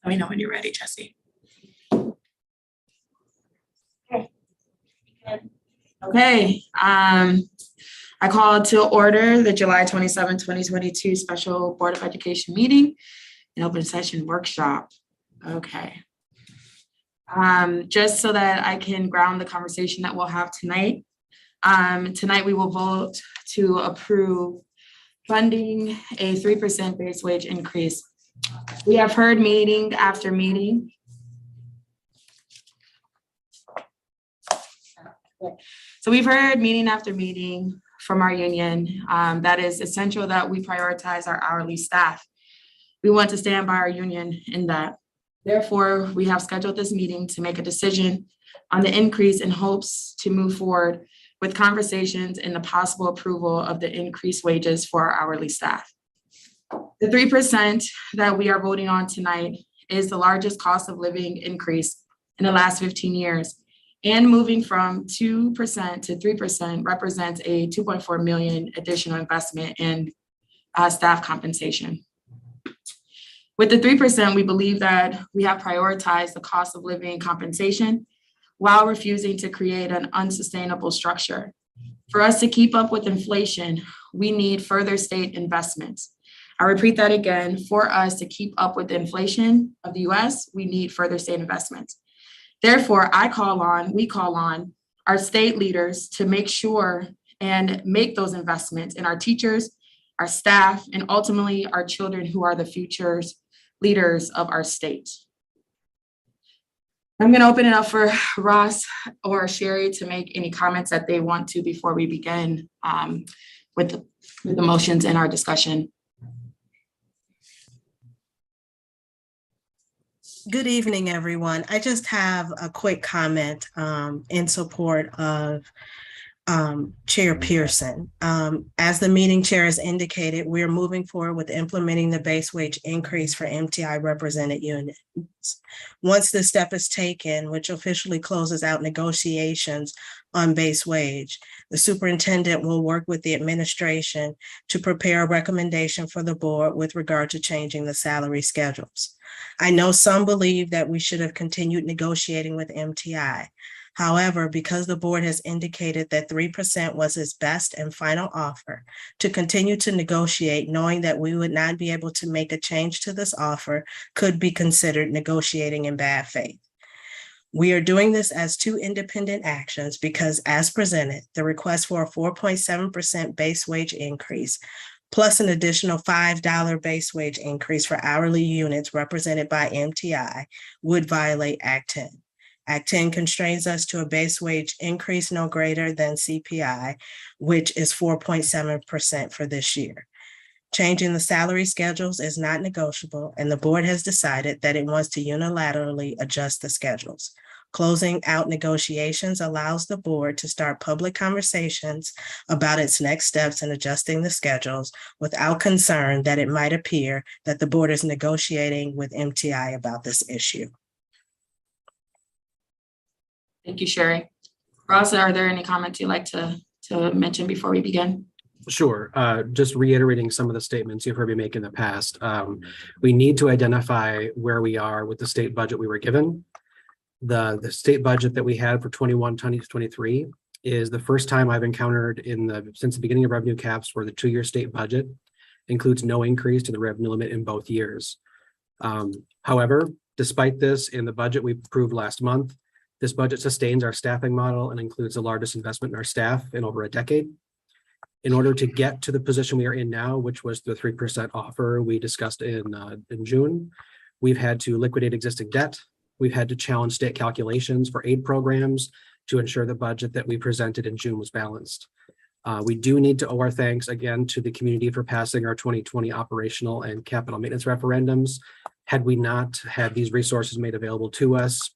Let me know when you're ready, Jesse. Okay, I call to order the July 27, 2022 Special Board of Education meeting and open session workshop. Okay. Just so that I can ground the conversation that we'll have tonight. Tonight we will vote to approve funding a 3% base wage increase. We have heard meeting after meeting. So we've heard meeting after meeting from our union that is essential that we prioritize our hourly staff. We want to stand by our union in that. Therefore, we have scheduled this meeting to make a decision on the increase in hopes to move forward with conversations and the possible approval of the increased wages for our hourly staff. The 3% that we are voting on tonight is the largest cost of living increase in the last 15 years. And moving from 2% to 3% represents a 2.4 million additional investment in staff compensation. With the 3%, we believe that we have prioritized the cost of living compensation while refusing to create an unsustainable structure. For us to keep up with inflation, we need further state investments. I repeat that again, for us to keep up with the inflation of the US, we need further state investments. Therefore, we call on our state leaders to make sure and make those investments in our teachers, our staff, and ultimately our children who are the future leaders of our state. I'm gonna open it up for Ross or Sherry to make any comments that they want to before we begin with the motions in our discussion. Good evening, everyone. I just have a quick comment in support of Chairperson. As the meeting chair has indicated, we are moving forward with implementing the base wage increase for MTI represented units. Once this step is taken, which officially closes out negotiations on base wage, the superintendent will work with the administration to prepare a recommendation for the board with regard to changing the salary schedules. I know some believe that we should have continued negotiating with MTI. However, because the board has indicated that 3% was its best and final offer, to continue to negotiate knowing that we would not be able to make a change to this offer could be considered negotiating in bad faith. We are doing this as two independent actions because, as presented, the request for a 4.7% base wage increase plus an additional $5 base wage increase for hourly units represented by MTI would violate Act 10. Act 10 constrains us to a base wage increase no greater than CPI, which is 4.7% for this year. Changing the salary schedules is not negotiable, and the board has decided that it wants to unilaterally adjust the schedules. Closing out negotiations allows the board to start public conversations about its next steps in adjusting the schedules without concern that it might appear that the board is negotiating with MTI about this issue. Thank you, Sherry. Ross, are there any comments you'd like to mention before we begin? Sure. Just reiterating some of the statements you've heard me make in the past. We need to identify where we are with the state budget we were given. The state budget that we had for 21-23 is the first time I've encountered since the beginning of revenue caps where the 2-year state budget includes no increase to the revenue limit in both years. However, despite this, in the budget we approved last month, this budget sustains our staffing model and includes the largest investment in our staff in over a decade. In order to get to the position we are in now, which was the 3% offer we discussed in June, we've had to liquidate existing debt. We've had to challenge state calculations for aid programs to ensure the budget that we presented in June was balanced. We do need to owe our thanks again to the community for passing our 2020 operational and capital maintenance referendums. Had we not had these resources made available to us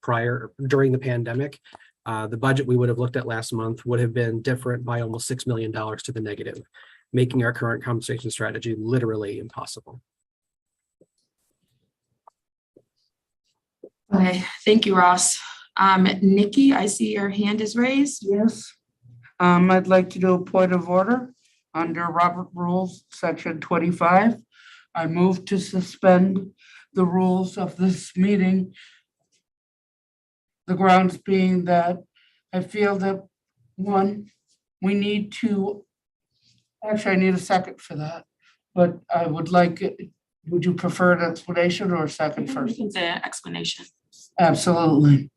during the pandemic, the budget we would have looked at last month would have been different by almost $6 million to the negative, making our current compensation strategy literally impossible. Okay, thank you, Ross. Nikki, I see your hand is raised. Yes. I'd like to do a point of order. under Robert Rules, Section 25. I move to suspend the rules of this meeting. The grounds being that I feel that, one, we need to, actually, I need a second for that, but I would like, would you prefer an explanation or a second You first? can say an explanation. Absolutely.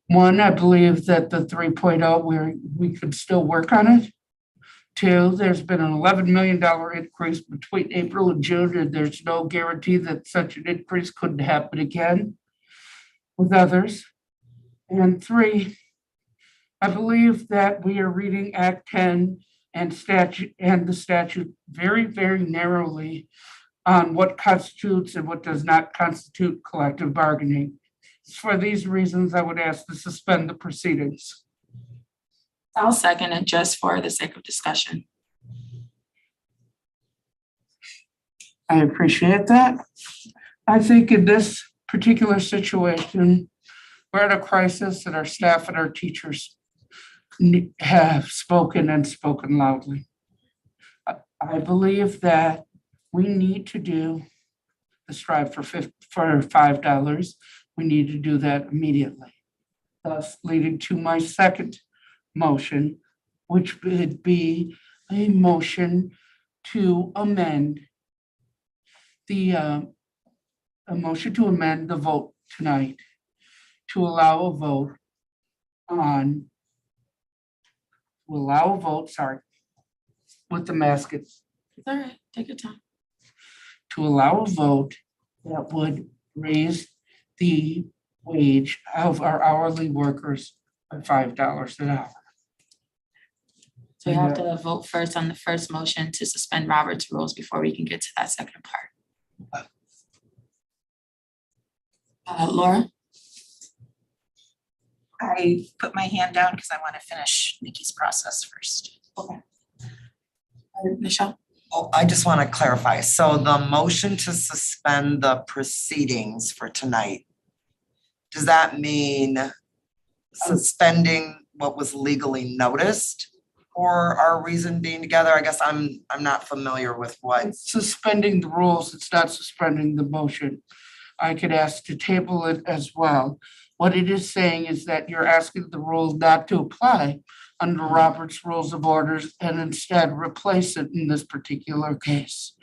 One, I believe that the 3.0, we could still work on it. Two, there's been an $11 million increase between April and June, and there's no guarantee that such an increase couldn't happen again with others. And three, I believe that we are reading Act 10 and the statute very, very narrowly on what constitutes and what does not constitute collective bargaining. For these reasons, I would ask to suspend the proceedings. I'll second it just for the sake of discussion. I appreciate that. I think in this particular situation, we're at a crisis and our staff and our teachers have spoken and spoken loudly. I believe that we need to do the strive for $5. We need to do that immediately. Thus leading to my second motion, which would be a motion to amend the vote tonight to allow a vote with the maskets, It's all right, take your time. to allow a vote that would raise the wage of our hourly workers by $5 an hour. So we have to vote first on the first motion to suspend Robert's rules before we can get to that second part. Laura? I put my hand down because I want to finish Nikki's process first. Okay. Michelle? Oh, I just want to clarify. So the motion to suspend the proceedings for tonight, does that mean suspending what was legally noticed? Or our reason being together? I guess I'm not familiar with what. It's suspending the rules, it's not suspending the motion. I could ask to table it as well. What it is saying is that you're asking the rule not to apply under Robert's Rules of Orders and instead replace it in this particular case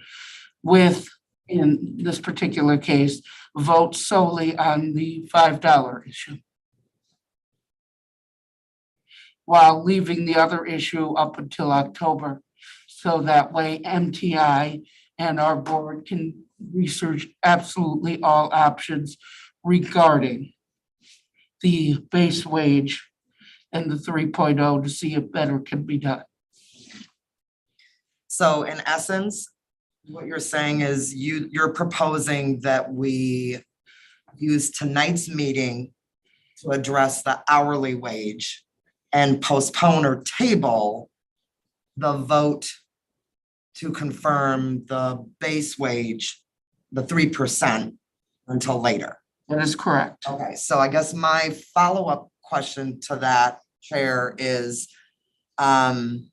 with, in this particular case, vote solely on the $5 issue, while leaving the other issue up until October. So that way MTI and our board can research absolutely all options regarding the base wage and the 3.0 to see if better can be done. So in essence, what you're saying is you're proposing that we use tonight's meeting to address the hourly wage and postpone or table the vote to confirm the base wage, the 3%, until later. That is correct. Okay, so I guess my follow-up question to that, Chair, is in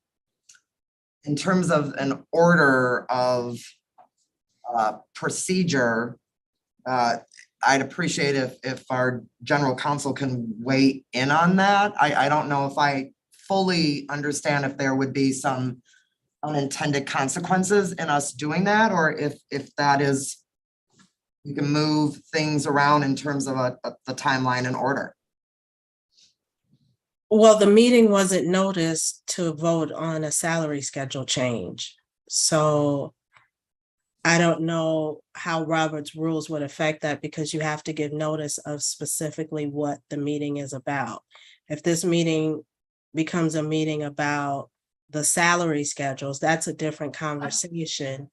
terms of an order of procedure, I'd appreciate if our general counsel can weigh in on that. I don't know if I fully understand if there would be some unintended consequences in us doing that, or if that is, you can move things around in terms of the timeline and order. Well, the meeting wasn't noticed to vote on a salary schedule change. So I don't know how Robert's rules would affect that, because you have to give notice of specifically what the meeting is about. If this meeting becomes a meeting about the salary schedules, that's a different conversation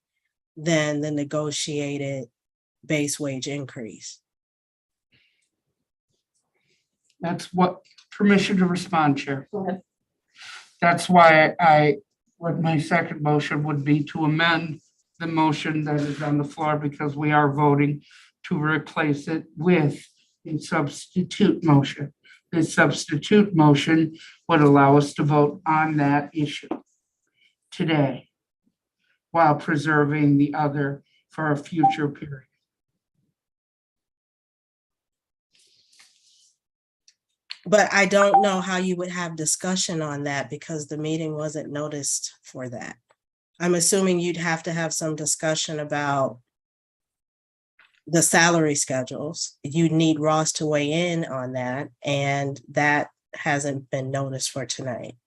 than the negotiated base wage increase. That's what, permission to respond, Chair. Go ahead. That's why what my second motion would be to amend the motion that is on the floor, because we are voting to replace it with a substitute motion. The substitute motion would allow us to vote on that issue today. while preserving the other for a future period. But I don't know how you would have discussion on that because the meeting wasn't noticed for that. I'm assuming you'd have to have some discussion about the salary schedules. You'd need Ross to weigh in on that, and that hasn't been noticed for tonight.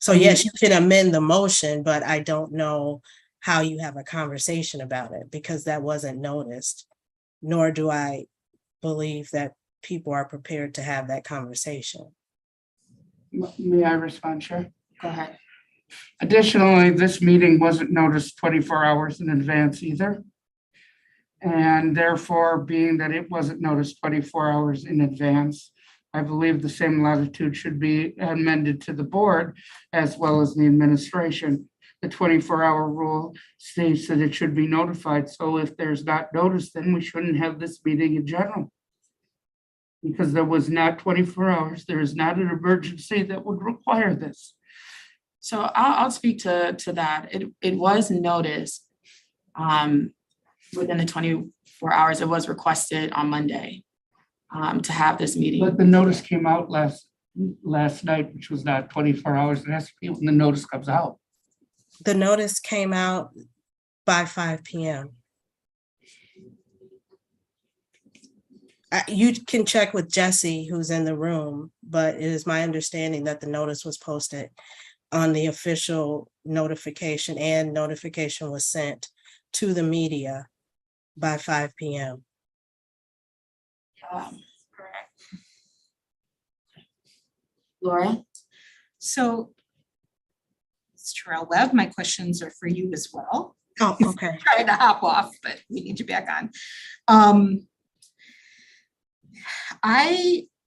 So yes, you can amend the motion, but I don't know how you have a conversation about it because that wasn't noticed. Nor do I believe that people are prepared to have that conversation. May I respond, Chair? Go ahead. Additionally, this meeting wasn't noticed 24 hours in advance either. And therefore, being that it wasn't noticed 24 hours in advance, I believe the same latitude should be amended to the board as well as the administration. The 24-hour rule states that it should be notified. So if there's not notice, then we shouldn't have this meeting in general. Because there was not 24 hours. There is not an emergency that would require this. So I'll speak to that. It was noticed within the 24 hours. It was requested on Monday to have this meeting. But the notice came out last night, which was not 24 hours. It has to be when the notice comes out. The notice came out by 5 p.m. You can check with Jesse, who's in the room, but it is my understanding that the notice was posted on the official notification, and notification was sent to the media by 5 p.m. Correct. Laura? So, Ms. Terrell Webb, my questions are for you as well. Oh, okay. Trying to hop off, but we need you back on.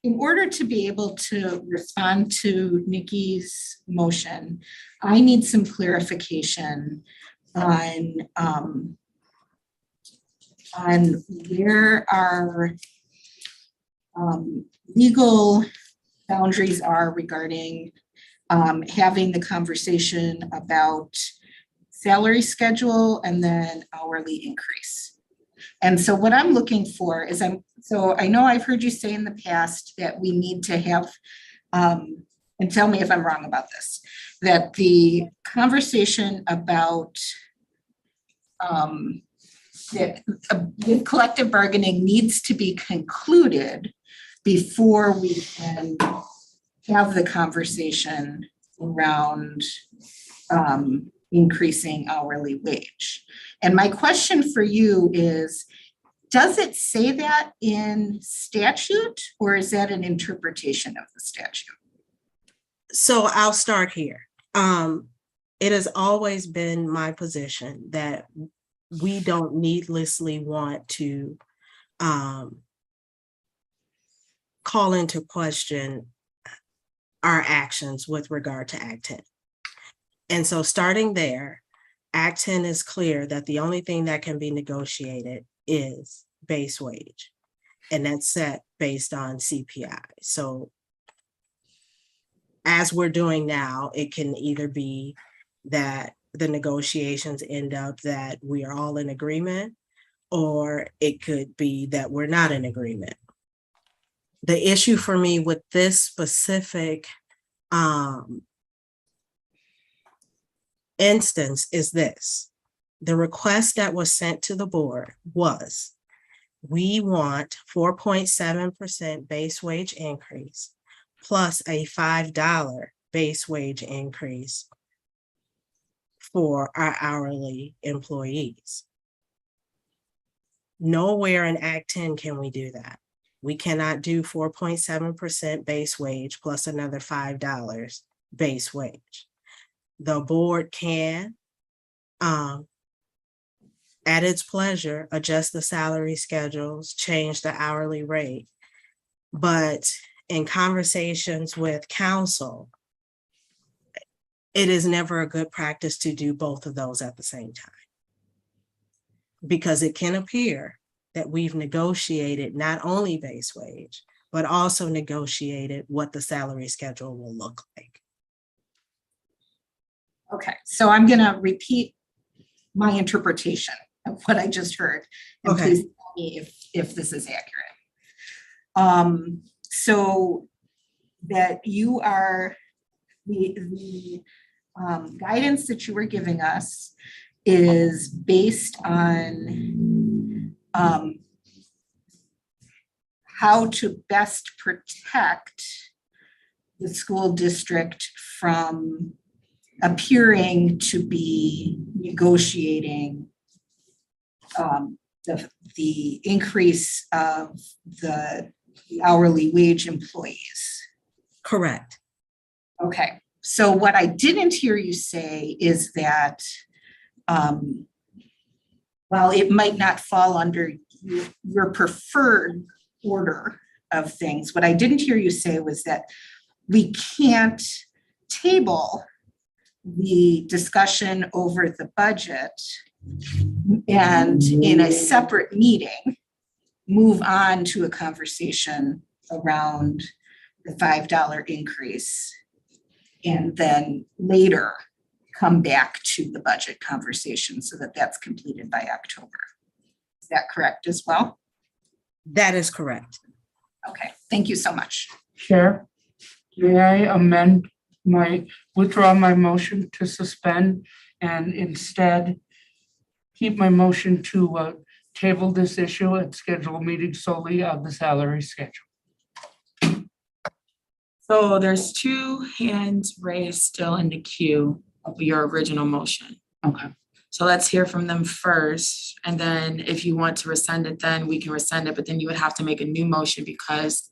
In order to be able to respond to Nikki's motion, I need some clarification on where our legal boundaries are regarding having the conversation about salary schedule and then hourly increase. And so what I'm looking for is so I know I've heard you say in the past that we need to have, and tell me if I'm wrong about this, that the conversation about that with collective bargaining needs to be concluded before we can have the conversation around increasing hourly wage. And my question for you is, does it say that in statute, or is that an interpretation of the statute? So I'll start here. It has always been my position that we don't needlessly want to call into question our actions with regard to Act 10. And so starting there, Act 10 is clear that the only thing that can be negotiated is base wage, and that's set based on CPI. So as we're doing now, it can either be that the negotiations end up that we are all in agreement, or it could be that we're not in agreement. The issue for me with this specific instance is this. The request that was sent to the board was, we want 4.7% base wage increase plus a $5 base wage increase for our hourly employees. Nowhere in Act 10 can we do that. We cannot do 4.7% base wage plus another $5 base wage. The board can, at its pleasure, adjust the salary schedules, change the hourly rate. But in conversations with council, it is never a good practice to do both of those at the same time. Because it can appear that we've negotiated not only base wage, but also negotiated what the salary schedule will look like. Okay, so I'm gonna repeat my interpretation of what I just heard. And Okay. please tell me if this is accurate. So that you are, the guidance that you were giving us is based on how to best protect the school district from appearing to be negotiating the increase of the hourly wage employees. Correct. Okay, so what I didn't hear you say is that while it might not fall under your preferred order of things, what I didn't hear you say was that we can't table the discussion over the budget and in a separate meeting, move on to a conversation around the $5 increase. And then later come back to the budget conversation so that that's completed by October. Is that correct as well? That is correct. Okay, thank you so much. Chair, may I withdraw my motion to suspend and instead keep my motion to table this issue and schedule a meeting solely on the salary schedule? So there's 2 hands raised still in the queue of your original motion. Okay. So let's hear from them first. And then if you want to rescind it, then we can rescind it, but then you would have to make a new motion because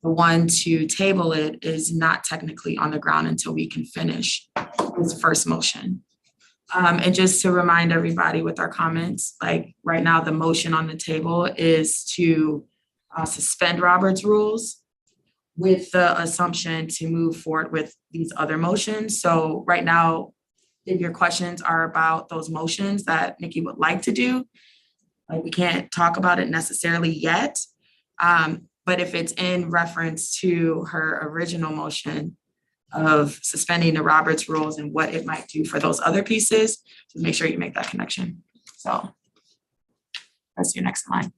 the one to table it is not technically on the ground until we can finish this first motion. And just to remind everybody with our comments, like right now, the motion on the table is to suspend Robert's rules with the assumption to move forward with these other motions. So right now, if your questions are about those motions that Nikki would like to do, like we can't talk about it necessarily yet. But if it's in reference to her original motion of suspending the Roberts rules and what it might do for those other pieces, just make sure you make that connection. So that's your next line.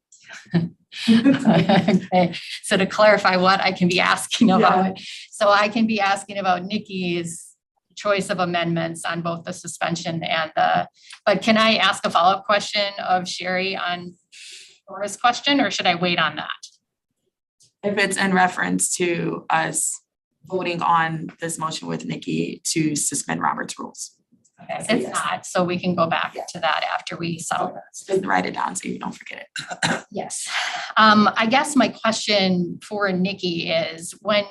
Okay, so to clarify what I can be asking about, so I can be asking about Nikki's choice of amendments on both the suspension and but can I ask a follow-up question of Sherry on Laura's question, or should I wait on that? If it's in reference to us voting on this motion with Nikki to suspend Robert's rules. Okay, if it's not, so we can go back to that after we settle this. Just write it down so you don't forget it. Yes. I guess my question for Nikki is when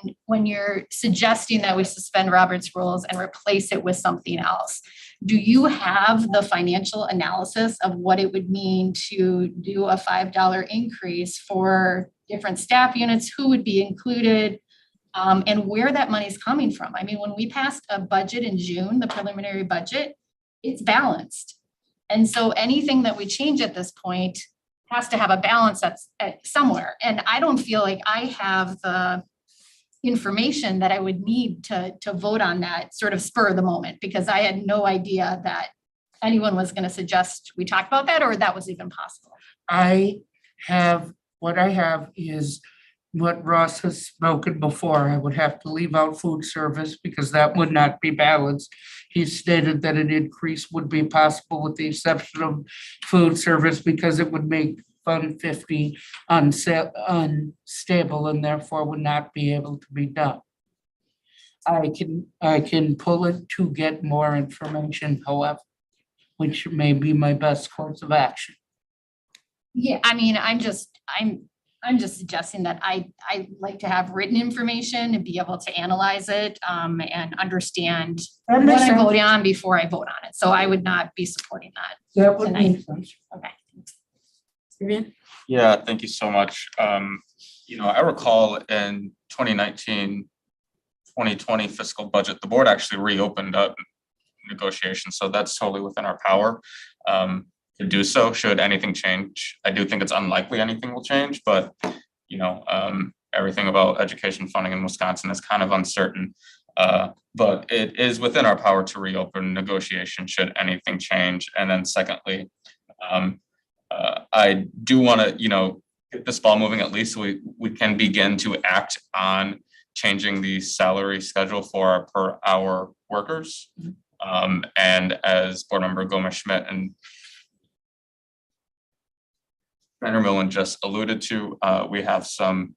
you're suggesting that we suspend Robert's rules and replace it with something else, do you have the financial analysis of what it would mean to do a $5 increase for different staff units? Who would be included? And where that money's coming from? I mean, when we passed a budget in June, the preliminary budget, it's balanced. And so anything that we change at this point has to have a balance that's at somewhere. And I don't feel like I have the information that I would need to vote on that sort of spur of the moment, because I had no idea that anyone was going to suggest we talk about that or that was even possible. What I have is what Ross has spoken before. I would have to leave out food service because that would not be balanced. He stated that an increase would be possible with the exception of food service because it would make Fund 50 unstable and therefore would not be able to be done. I can pull it to get more information, however, which may be my best course of action. Yeah, I mean, I'm just suggesting that I like to have written information and be able to analyze it and understand That what makes I'm sense. voting on before I vote on it. So I would not be supporting that. That would make sense. Okay. Vivian? Yeah, thank you so much. I recall in 2019, 2020 fiscal budget, the board actually reopened up negotiations. So that's totally within our power to do so should anything change. I do think it's unlikely anything will change, but everything about education funding in Wisconsin is kind of uncertain. But it is within our power to reopen negotiation should anything change. And then secondly, I do want to, get this ball moving at least so we can begin to act on changing the salary schedule for our per hour workers. And as Board Member Gomez-Schmidt and Vandermillen just alluded to, we have some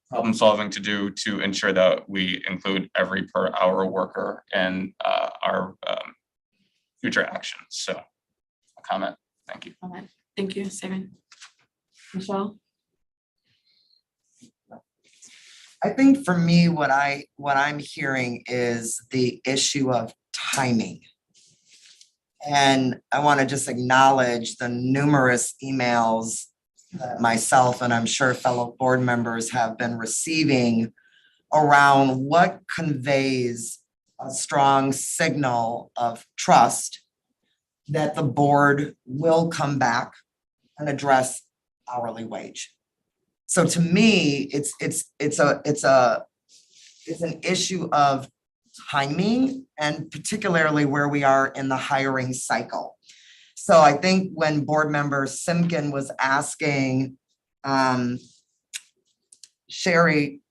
problem solving to do to ensure that we include every per hour worker in our future actions. So a comment. Thank you. All right. Thank you, Saban. Michelle? I think for me, what I'm hearing is the issue of timing. And I want to just acknowledge the numerous emails that myself and I'm sure fellow board members have been receiving around what conveys a strong signal of trust that the board will come back and address hourly wage. So to me, it's an issue of timing and particularly where we are in the hiring cycle. So I think when board member Simkin was asking Sherry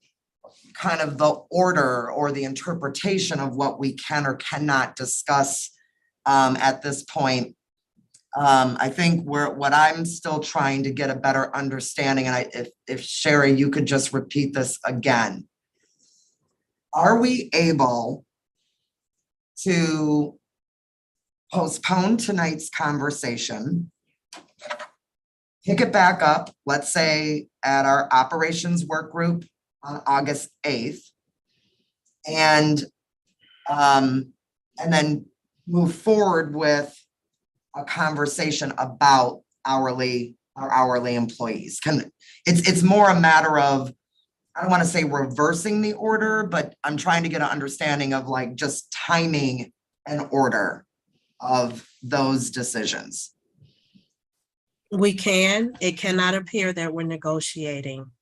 kind of the order or the interpretation of what we can or cannot discuss at this point, I think what I'm still trying to get a better understanding, and if Sherry, you could just repeat this again. Are we able to postpone tonight's conversation, pick it back up, let's say at our operations work group on August 8th, and then move forward with a conversation about our hourly employees? It's more a matter of, I don't want to say reversing the order, but I'm trying to get an understanding of like just timing and order of those decisions. It cannot appear that we're negotiating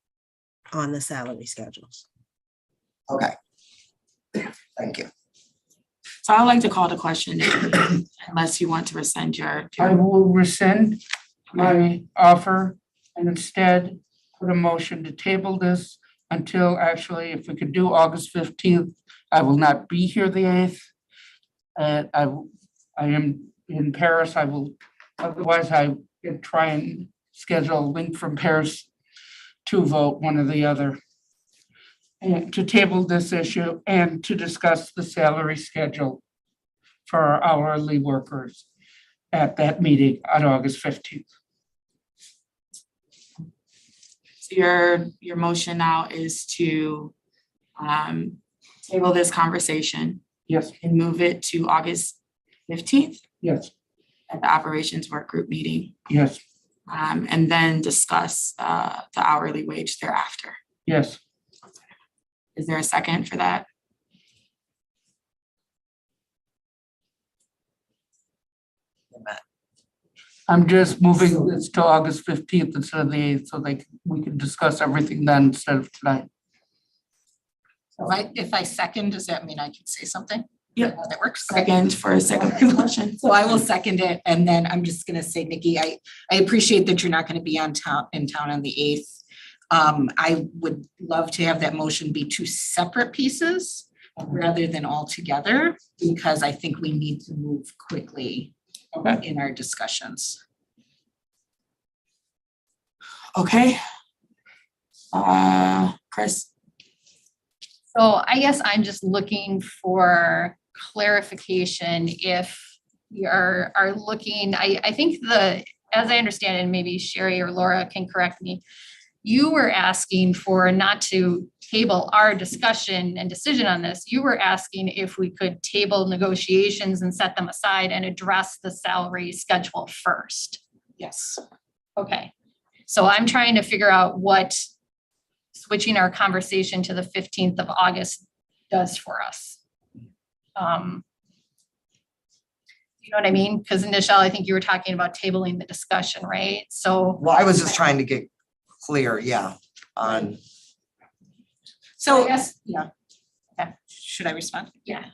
on the salary schedules. Okay. Thank you. So I'd like to call the question unless you want to rescind your. I will rescind my offer and instead put a motion to table this until actually, if we could do August 15th, I will not be here the 8th. I am in Paris. Otherwise I could try and schedule a link from Paris to vote, one or the other. And to table this issue and to discuss the salary schedule for our hourly workers at that meeting on August 15th. So your motion now is to table this conversation Yes, and move it to August 15th yes, at the operations work group meeting, yes, and then discuss the hourly wage thereafter. yes. Is there a second for that? I'm just moving this to August 15th instead of the 8th, so we can discuss everything then instead of tonight. So if I second, does that mean I can say something? Yep. That works. Second for a second question. So I will second it, and then I'm just gonna say, Nikki, I appreciate that you're not gonna be in town on the 8th. I would love to have that motion be two separate pieces rather than all together, because I think we need to move quickly in our discussions. Okay. Chris? So I guess I'm just looking for clarification if we are looking, I think as I understand it, and maybe Sherry or Laura can correct me, you were asking for not to table our discussion and decision on this. You were asking if we could table negotiations and set them aside and address the salary schedule first. Yes. Okay, so I'm trying to figure out what switching our conversation to the 15th of August does for us. You know what I mean? Because Nichelle, I think you were talking about tabling the discussion, right? So. Well, I was just trying to get clear, yeah, on, So I guess, yeah. Should I respond? Yeah,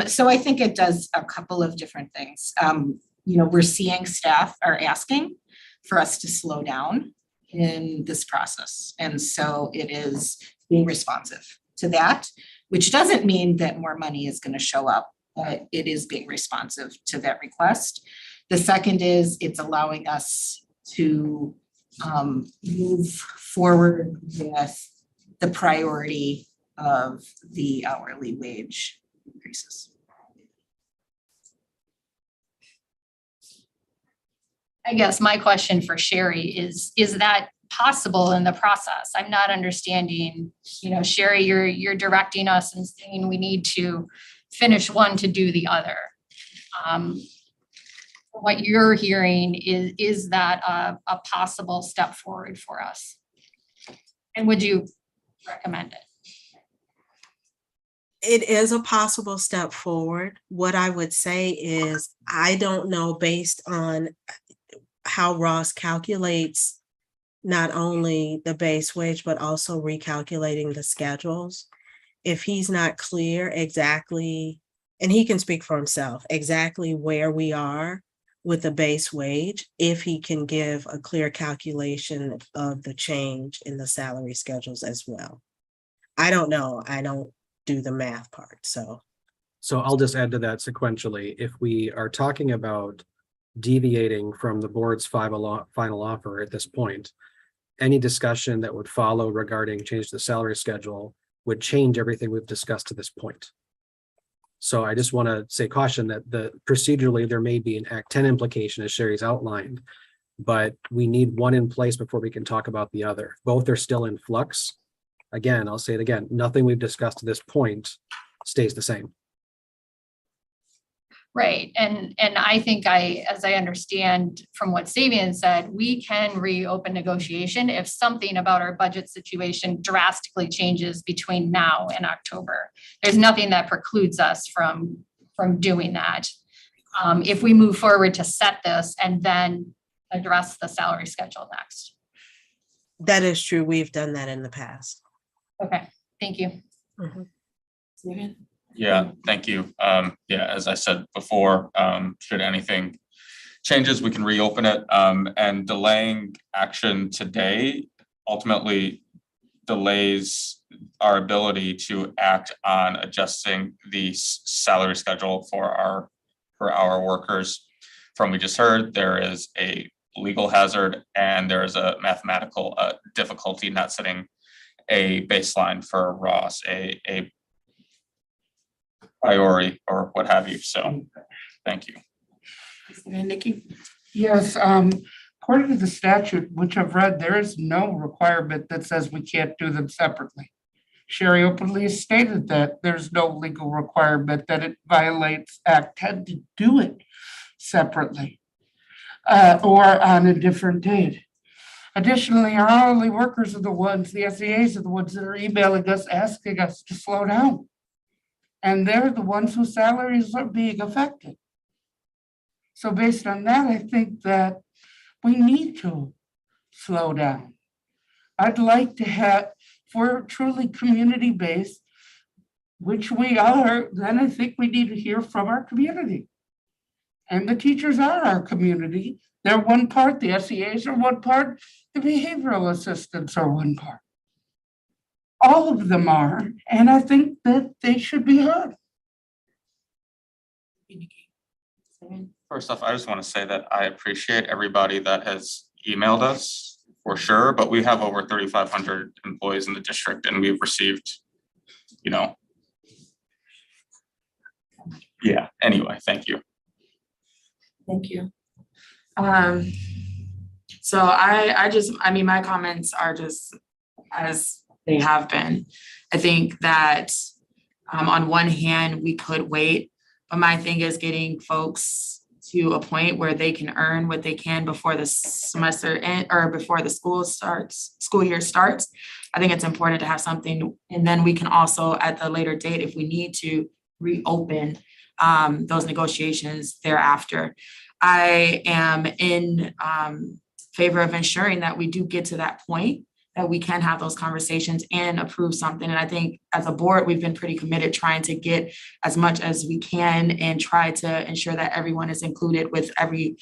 So I think it does a couple of different things. We're seeing staff are asking for us to slow down in this process. And so it is being responsive to that, which doesn't mean that more money is going to show up, but it is being responsive to that request. The second is it's allowing us to move forward with the priority of the hourly wage increases. I guess my question for Sherry is that possible in the process? I'm not understanding, Sherry, you're directing us and saying we need to finish one to do the other. What you're hearing is that a possible step forward for us? And would you recommend it? It is a possible step forward. What I would say is, I don't know, based on how Ross calculates not only the base wage, but also recalculating the schedules. If he's not clear exactly, and he can speak for himself, exactly where we are with the base wage, if he can give a clear calculation of the change in the salary schedules as well. I don't know. I don't do the math part, so. So I'll just add to that sequentially. If we are talking about deviating from the board's final offer at this point, any discussion that would follow regarding change to the salary schedule would change everything we've discussed to this point. So I just want to say caution that procedurally there may be an Act 10 implication as Sherry's outlined, but we need one in place before we can talk about the other. Both are still in flux. Again, I'll say it again, nothing we've discussed to this point stays the same. Right, and I think as I understand from what Sabian said, we can reopen negotiation if something about our budget situation drastically changes between now and October. There's nothing that precludes us from doing that. If we move forward to set this and then address the salary schedule next. That is true. We've done that in the past. Okay, thank you. Mhm. Yeah, thank you. Yeah, as I said before, should anything changes, we can reopen it. And delaying action today ultimately delays our ability to act on adjusting the salary schedule for our workers. From we just heard, there is a legal hazard and there is a mathematical difficulty not setting a baseline for Ross, a priority or what have you. So thank you. Nikki? Yes, according to the statute, which I've read, there is no requirement that says we can't do them separately. Sherry openly stated that there's no legal requirement that it violates Act 10 to do it separately or on a different date. Additionally, our hourly workers are the ones, the SEAs are the ones that are emailing us, asking us to slow down. And they're the ones whose salaries are being affected. So based on that, I think that we need to slow down. I'd like to have, if we're truly community-based, which we are, then I think we need to hear from our community. And the teachers are our community. They're one part, the SEAs are one part, the behavioral assistants are one part. All of them are, and I think that they should be heard. First off, I just want to say that I appreciate everybody that has emailed us for sure, but we have over 3,500 employees in the district and we've received, yeah, anyway, thank you. Thank you. So I mean, my comments are just as they have been. I think that on one hand, we could wait, but my thing is getting folks to a point where they can earn what they can before the semester or before the school year starts. I think it's important to have something, and then we can also at the later date, if we need to, reopen those negotiations thereafter. I am in favor of ensuring that we do get to that point that we can have those conversations and approve something. And I think as a board, we've been pretty committed trying to get as much as we can and try to ensure that everyone is included with every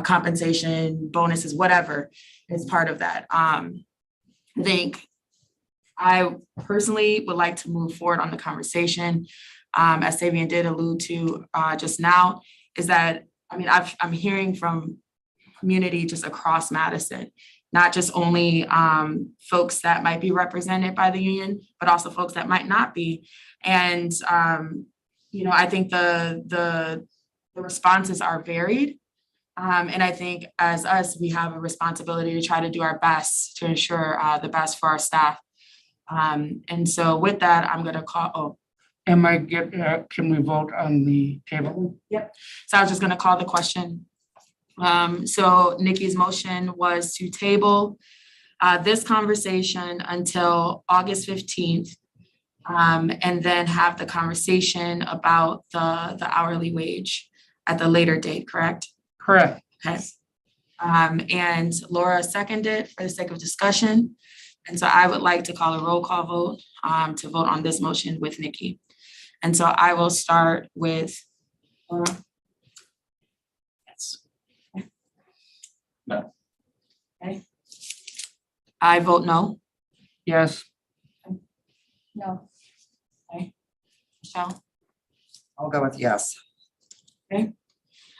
compensation, bonuses, whatever is part of that. I think I personally would like to move forward on the conversation. As Sabian did allude to just now, is that, I mean, I'm hearing from community just across Madison, not just only folks that might be represented by the union, but also folks that might not be. And, you know, I think the responses are varied. And I think as us, we have a responsibility to try to do our best to ensure the best for our staff. And so with that, I'm gonna call, Can we vote on the table? so I was just gonna call the question. So Nikki's motion was to table this conversation until August 15th. And then have the conversation about the hourly wage at the later date, correct? Correct. Okay. And Laura seconded for the sake of discussion. And so I would like to call a roll call vote to vote on this motion with Nikki. And so I will start with Laura. Yes. No. Okay. I vote no. Yes. No. Michelle? I'll go with yes.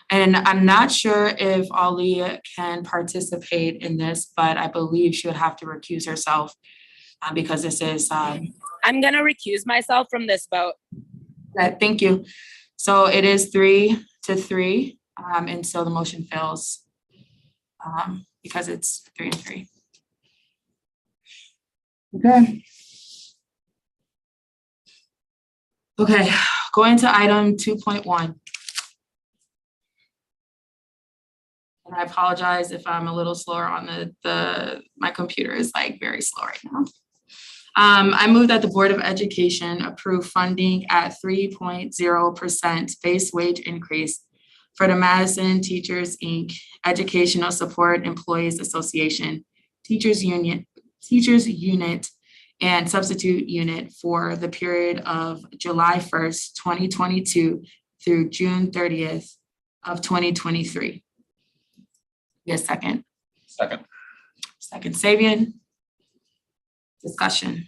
And I'm not sure if Ali can participate in this, but I believe she would have to recuse herself because this is, I'm gonna recuse myself from this vote. thank you. So it is 3-3, and so the motion fails because it's 3-3. Okay. Okay, going to item 2.1. And I apologize if I'm a little slower on my computer is like very slow right now. I move that the Board of Education approve funding at 3.0% base wage increase for the Madison Teachers, Inc. Educational Support Employees Association, Teachers Unit, and Substitute Unit for the period of July 1st, 2022 through June 30th of 2023. Yes, second. Second. Second, Sabian. Discussion.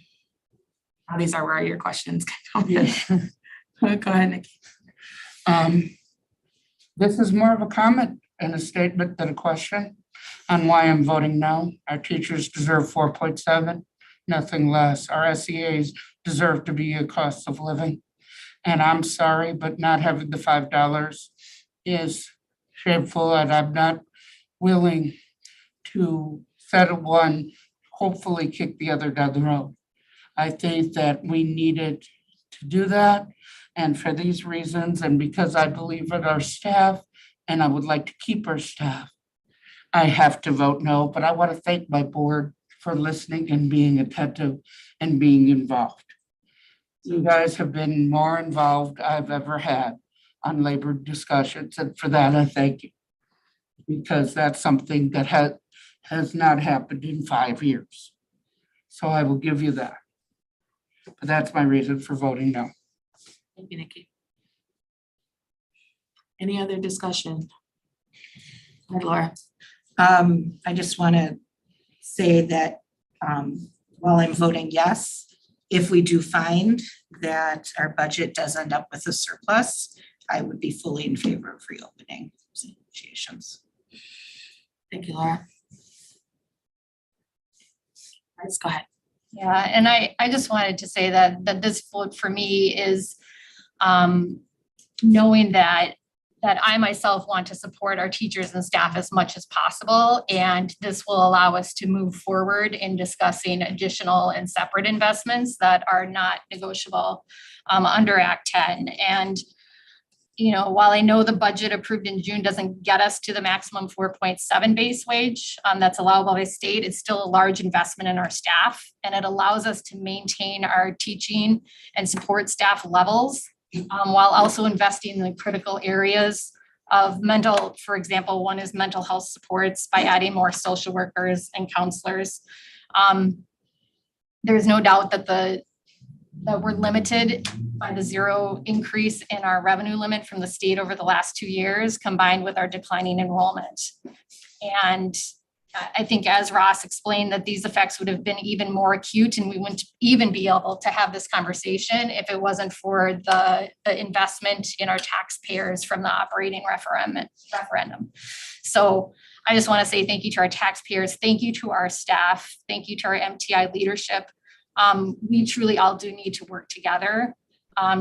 Now these are where your questions can come in. Go ahead, Nikki. This is more of a comment and a statement than a question on why I'm voting no. Our teachers deserve 4.7, nothing less. Our SEAs deserve to be a cost of living. And I'm sorry, but not having the $5 is shameful, and I'm not willing to settle one, hopefully kick the other down the road. I think that we needed to do that. And for these reasons, and because I believe in our staff, and I would like to keep our staff, I have to vote no, but I want to thank my board for listening and being attentive and being involved. You guys have been more involved I've ever had on labor discussions, and for that, I thank you. Because that's something that has not happened in 5 years. So I will give you that. But that's my reason for voting no. Thank you, Nikki. Any other discussion? Go ahead, Laura. I just want to say that while I'm voting yes, if we do find that our budget does end up with a surplus, I would be fully in favor of reopening negotiations. Thank you, Laura. Let's go ahead. Yeah, and I just wanted to say that this vote for me is knowing that I myself want to support our teachers and staff as much as possible. And this will allow us to move forward in discussing additional and separate investments that are not negotiable under Act 10. And you know, while I know the budget approved in June doesn't get us to the maximum 4.7 base wage that's allowable by state, it's still a large investment in our staff, and it allows us to maintain our teaching and support staff levels while also investing in the critical areas of mental, for example, one is mental health supports by adding more social workers and counselors. there's no doubt that that we're limited by the zero increase in our revenue limit from the state over the last 2 years, combined with our declining enrollment. And I think, as Ross explained, that these effects would have been even more acute, and we wouldn't even be able to have this conversation if it wasn't for the investment in our taxpayers from the operating referendum. So I just want to say thank you to our taxpayers, thank you to our staff, thank you to our MTI leadership. We truly all do need to work together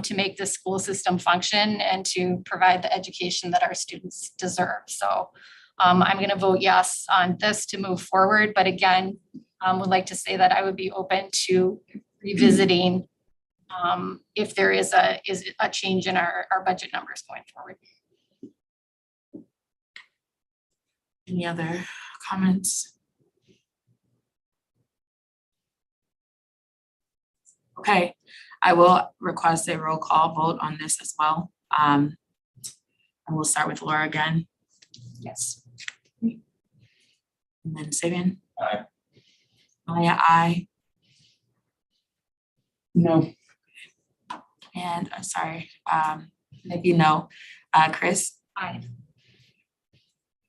to make this school system function and to provide the education that our students deserve. So I'm going to vote yes on this to move forward. But again, would like to say that I would be open to revisiting if there is a change in our budget numbers going forward. Any other comments? Okay, I will request a roll call vote on this as well. And we'll start with Laura again. Yes. And then Sabian. Aye. Maya, aye. No, And I'm sorry, Nikki, no. Chris. Aye.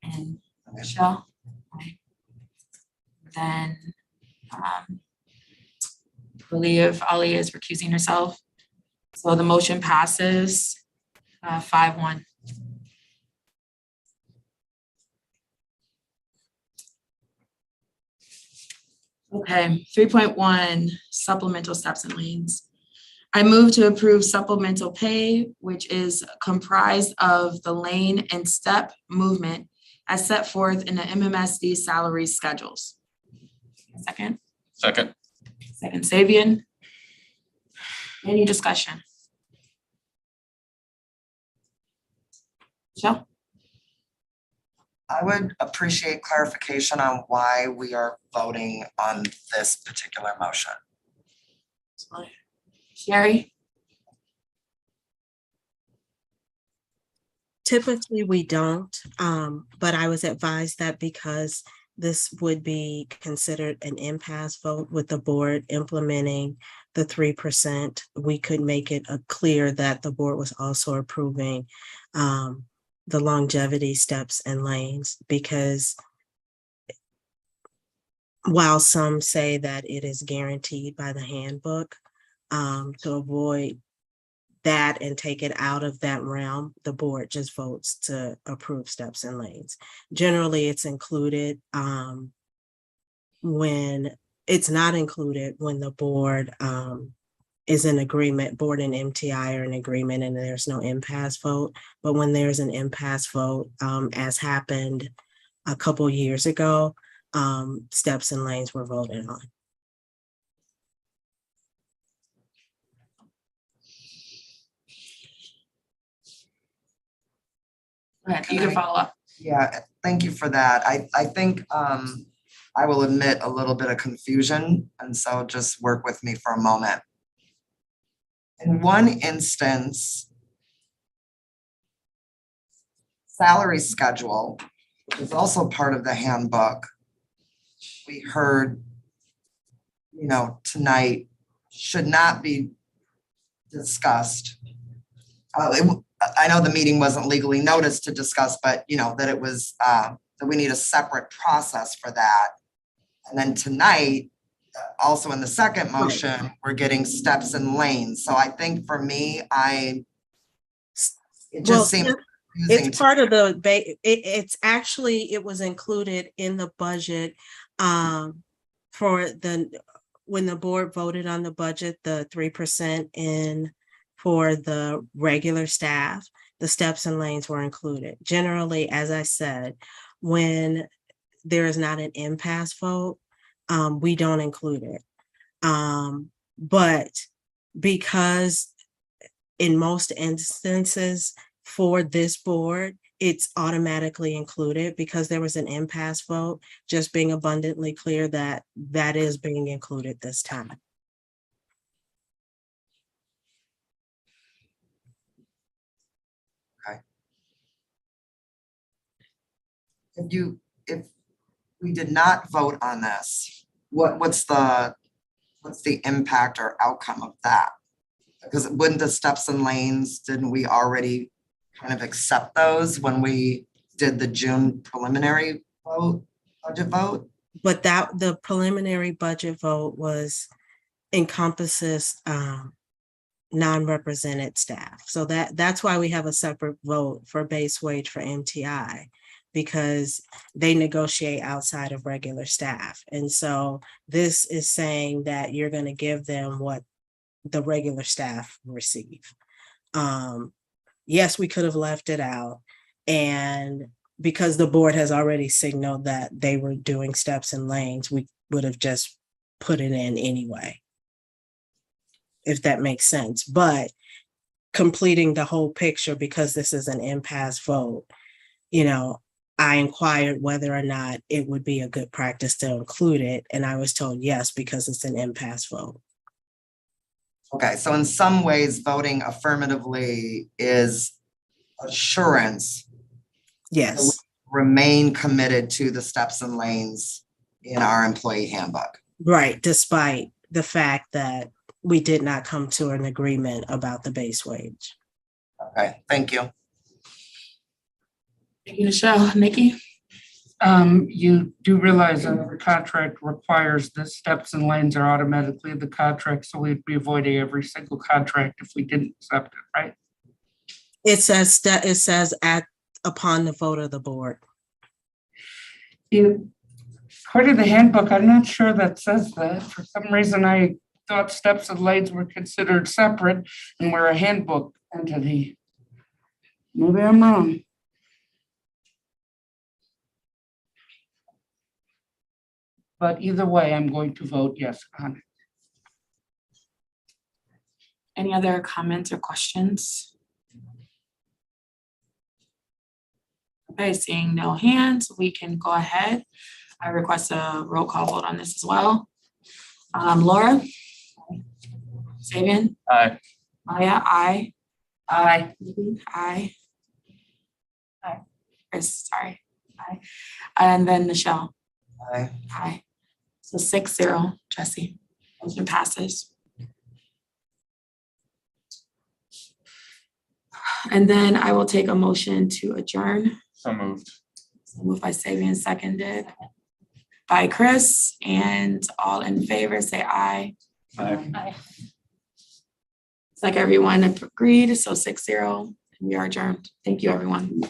And Michelle. Aye. Then I believe Ali is recusing herself. So the motion passes 5-1. Okay, 3.1 supplemental steps and lanes. I move to approve supplemental pay, which is comprised of the lane and step movement as set forth in the MMSD salary schedules. Second. Second. Second, Sabian. Any discussion? Michelle? I would appreciate clarification on why we are voting on this particular motion. Sherry? Typically, we don't, but I was advised that because this would be considered an impasse vote with the board implementing the 3%, we could make it clear that the board was also approving the longevity steps and lanes, because while some say that it is guaranteed by the handbook, to avoid that and take it out of that realm, the board just votes to approve steps and lanes. Generally, it's included when it's not included when the board is in agreement, board and MTI are in agreement and there's no impasse vote. But when there's an impasse vote, as happened a couple years ago, steps and lanes were voted on. Go ahead, you can follow up. Yeah, thank you for that. I think I will admit a little bit of confusion, and so just work with me for a moment. In one instance, salary schedule, which is also part of the handbook, we heard, tonight should not be discussed. I know the meeting wasn't legally noticed to discuss, but that it was, that we need a separate process for that. And then tonight, also in the second motion, we're getting steps and lanes. So I think for me, it just seems confusing. It's part of the, it's actually, it was included in the budget when the board voted on the budget, the 3% in for the regular staff, the steps and lanes were included. Generally, as I said, when there is not an impasse vote, we don't include it. But because in most instances for this board, it's automatically included because there was an impasse vote, just being abundantly clear that that is being included this time. If we did not vote on this, what's the what's the impact or outcome of that? Because wouldn't the steps and lanes, didn't we already kind of accept those when we did the June preliminary budget vote? But the preliminary budget vote encompasses non-represented staff. So that's why we have a separate vote for base wage for MTI, because they negotiate outside of regular staff. And so this is saying that you're going to give them what the regular staff receive. Yes, we could have left it out. And because the board has already signaled that they were doing steps and lanes, we would have just put it in anyway, if that makes sense. But completing the whole picture, because this is an impasse vote, I inquired whether or not it would be a good practice to include it. And I was told yes, because it's an impasse vote. Okay, so in some ways, voting affirmatively is assurance. Yes, Remain committed to the steps and lanes in our employee handbook. right. Despite the fact that we did not come to an agreement about the base wage. Okay, thank you. Thank you, Michelle. Nikki? You do realize that the contract requires that steps and lanes are automatically in the contract, so we'd be avoiding every single contract if we didn't accept it, right? It says upon the vote of the board. According to the handbook, I'm not sure that says that. For some reason, I thought steps and lanes were considered separate and we're a handbook entity. Maybe I'm wrong. But either way, I'm going to vote yes on it. Any other comments or questions? Okay, seeing no hands, we can go ahead. I request a roll call vote on this as well. Laura? Sabian? Aye. Maya, aye. Aye. Aye. Aye. Chris, sorry. Aye. And then Michelle? Aye. Aye. So 6-0, Jesse. Motion passes. And then I will take a motion to adjourn. So moved. So moved by Sabian, seconded by Chris, and all in favor, say aye. Aye. It's like everyone agreed, so 6-0, we are adjourned. Thank you, everyone.